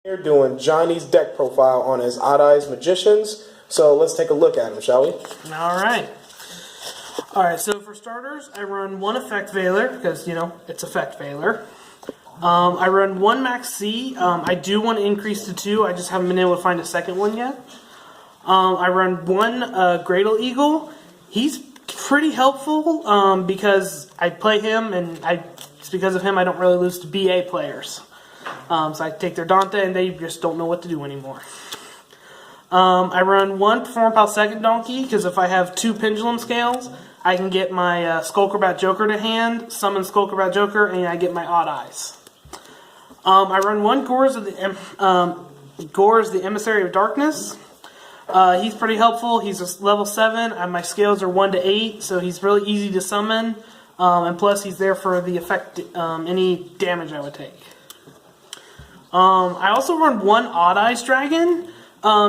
We're doing Johnny's deck profile on his Odd Eyes Magicians, so let's take a look at him, shall we? Alright, so for starters, I run one Effect Veiler, because, you know, it's Effect Veiler. I run one Max C. I do want to increase to 2, I just haven't been able to find a second one yet. I run one Gradle Eagle. He's pretty helpful because I play him, and it's because of him I don't really lose to BA players. So I take their Dante and they just don't know what to do anymore. I run one Perform Pal Second Donkey because if I have 2 Pendulum Scales, I can get my Skullcrobat Joker to hand, summon Skullcrobat Joker, and I get my Odd Eyes. I run one Gorz the Emissary of Darkness. He's pretty helpful. He's a level 7, and my scales are 1 to 8, so he's really easy to summon. And plus, he's there for the effect, any damage I would take. I also run one Odd Eyes Dragon,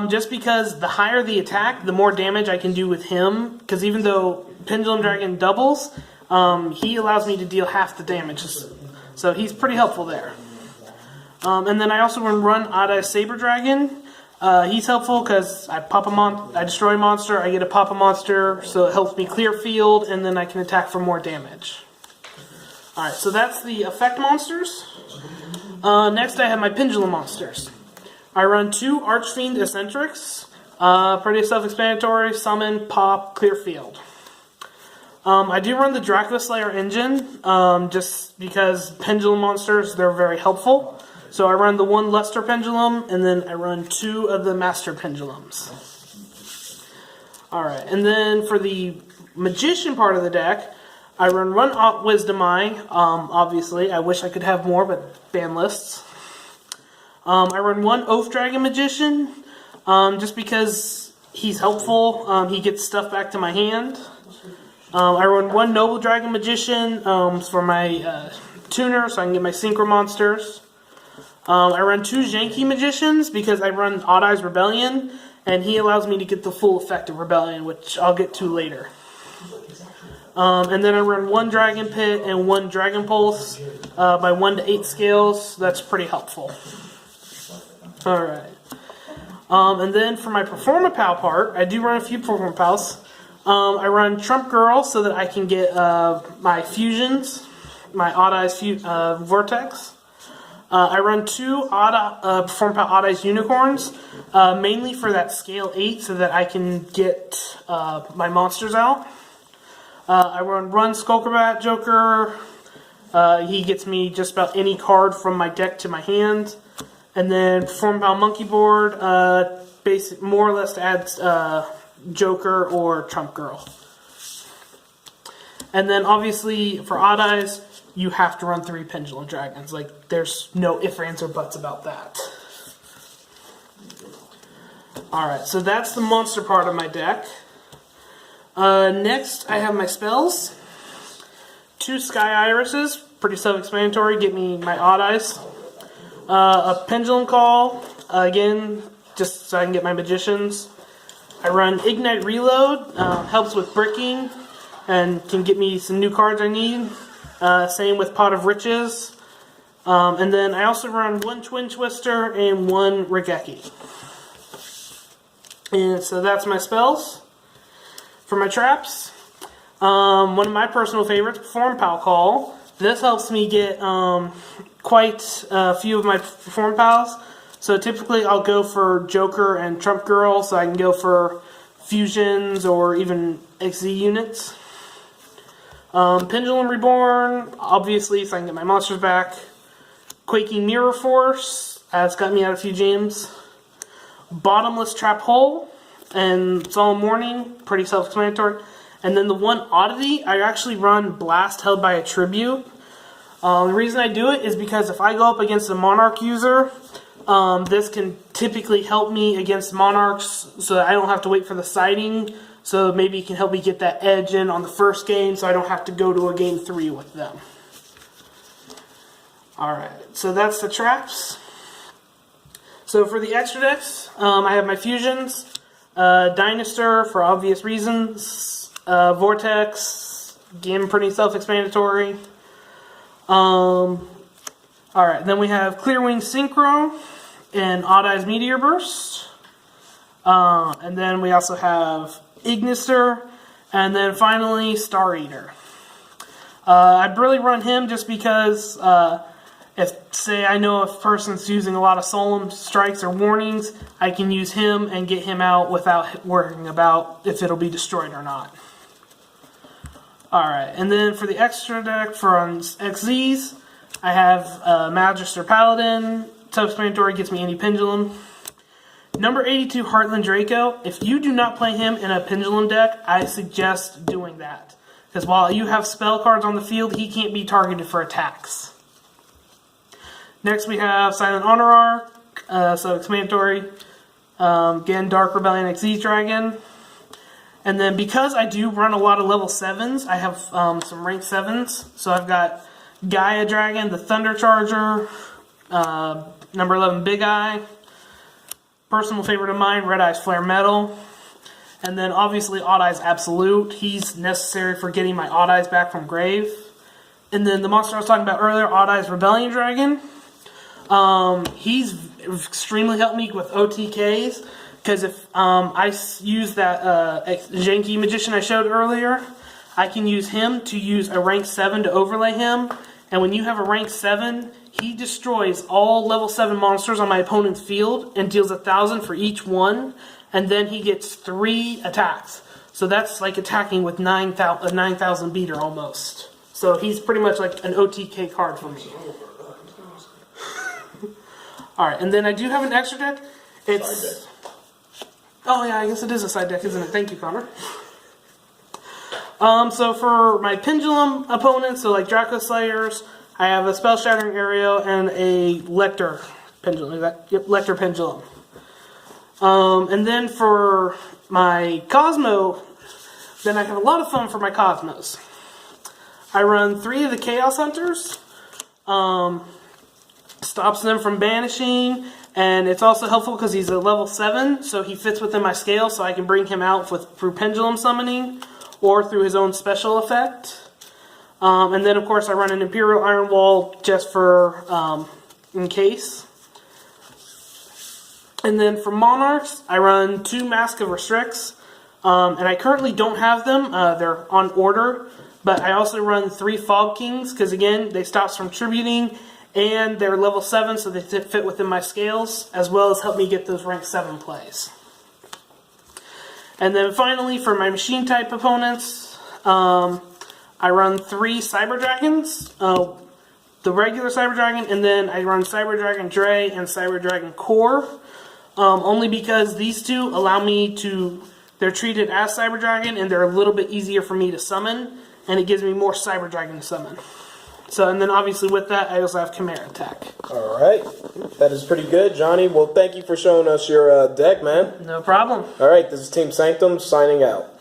just because the higher the attack, the more damage I can do with him. Because even though Pendulum Dragon doubles, he allows me to deal half the damage. So he's pretty helpful there. And then I also run Odd Eyes Saber Dragon. He's helpful because I destroy a monster, I get to pop a monster, so it helps me clear field, and then I can attack for more damage. Alright, so that's the effect monsters. Next I have my Pendulum monsters. I run 2 Archfiend Eccentrics. Pretty self-explanatory, summon, pop, clear field. I do run the Dracula Slayer engine, just because Pendulum monsters, they're very helpful. So I run the 1 Luster Pendulum, and then I run 2 of the Master Pendulums. Alright, and then for the Magician part of the deck, I run one Wisdom Eye, obviously. I wish I could have more, but ban lists. I run one Oath Dragon Magician, just because he's helpful. He gets stuff back to my hand. I run one Noble Dragon Magician for my tuner, so I can get my Synchro monsters. I run 2 Janky Magicians because I run Odd Eyes Rebellion, and he allows me to get the full effect of Rebellion, which I'll get to later. And then I run 1 Dragon Pit and 1 Dragon Pulse by 1 to 8 scales. That's pretty helpful. Alright. And then for my Performa Pal part, I do run a few Performa Pals. I run Trump Girl so that I can get my fusions, my Odd Eyes Vortex. I run 2 Perform Pal Odd Eyes Unicorns, mainly for that scale 8 so that I can get my monsters out. I run Skullcrobat Joker. He gets me just about any card from my deck to my hand. And then Perform Pal Monkey Board, more or less to add Joker or Trump Girl. And then obviously for Odd Eyes, you have to run 3 Pendulum Dragons. Like, there's no ifs, ands, or buts about that. Alright, so that's the monster part of my deck. Next, I have my spells. 2 Sky Irises, pretty self-explanatory, get me my Odd Eyes. A Pendulum Call, again, just so I can get my Magicians. I run Ignite Reload, helps with bricking, and can get me some new cards I need. Same with Pot of Riches. And then I also run 1 Twin Twister and 1 Regeki. And so that's my spells. For my traps, one of my personal favorites, Perform Pal Call. This helps me get quite a few of my Perform Pals. So typically I'll go for Joker and Trump Girl, so I can go for fusions or even XZ units. Pendulum Reborn, obviously, so I can get my monsters back. Quaking Mirror Force, that's got me out a few jams. Bottomless Trap Hole, and Solemn Warning, pretty self-explanatory. And then the one oddity, I actually run Blast Held by a Tribute. The reason I do it is because if I go up against a Monarch user, this can typically help me against Monarchs so that I don't have to wait for the sighting. So maybe it can help me get that edge in on the first game so I don't have to go to a game 3 with them. Alright, so that's the traps. So for the extra decks, I have my fusions. Dinosaur for obvious reasons. Vortex, again pretty self-explanatory. Alright, then we have Clearwing Synchro. an Odd Eyes Meteor Burst. And then we also have Ignister. And then finally, Star Eater. I'd really run him just because if, say, I know if a person's using a lot of Solemn Strikes or Warnings, I can use him and get him out without worrying about if it'll be destroyed or not. Alright, and then for the extra deck for XZs, I have Magister Paladin. Self-explanatory, gets me any Pendulum. Number 82, Heartland Draco. If you do not play him in a Pendulum deck, I suggest doing that. Because while you have spell cards on the field, he can't be targeted for attacks. Next we have Silent Honor Arc, self-explanatory. Again, Dark Rebellion XZ Dragon. And then because I do run a lot of level 7s, I have some rank 7s. So I've got Gaia Dragon, the Thunder Charger, number 11 Big Eye. Personal favorite of mine, Red Eyes Flare Metal. And then obviously Odd Eyes Absolute. He's necessary for getting my Odd Eyes back from grave. And then the monster I was talking about earlier, Odd Eyes Rebellion Dragon. He's extremely helped me with OTKs. Because if I use that Janky Magician I showed earlier, I can use him to use a rank 7 to overlay him. And when you have a rank 7, he destroys all level 7 monsters on my opponent's field and deals 1,000 for each one. And then he gets 3 attacks. So that's like attacking with a 9,000 beater almost. So he's pretty much like an OTK card for me. Alright, and then I do have an extra deck. It's... Oh yeah, I guess it is a side deck, isn't it? Thank you, Connor. So for my Pendulum opponents, so like Draco Slayers, I have a Spell Shattering Aerial and a Lecter Pendulum. Yep, Lecter Pendulum. And then for my Cosmo, then I have a lot of fun for my Cosmos. I run 3 of the Chaos Hunters. Stops them from banishing, and it's also helpful because he's a level 7, so he fits within my scale, so I can bring him out through Pendulum Summoning or through his own special effect. And then, of course, I run an Imperial Iron Wall just for in case. And then for Monarchs, I run 2 Mask of Restricts, and I currently don't have them. They're on order, but I also run 3 Fog Kings because, again, they stop from tributing. And they're level 7, so they fit within my scales, as well as help me get those rank 7 plays. And then finally, for my machine type opponents, I run 3 Cyber Dragons, the regular Cyber Dragon, and then I run Cyber Dragon Dre and Cyber Dragon Core, only because these 2 allow me to, they're treated as Cyber Dragon, and they're a little bit easier for me to summon, and it gives me more Cyber Dragon to summon. So, and then obviously with that, I also have Chimera Attack. Alright, that is pretty good, Johnny. Well, thank you for showing us your deck, man. No problem. Alright, this is Team Sanctum signing out.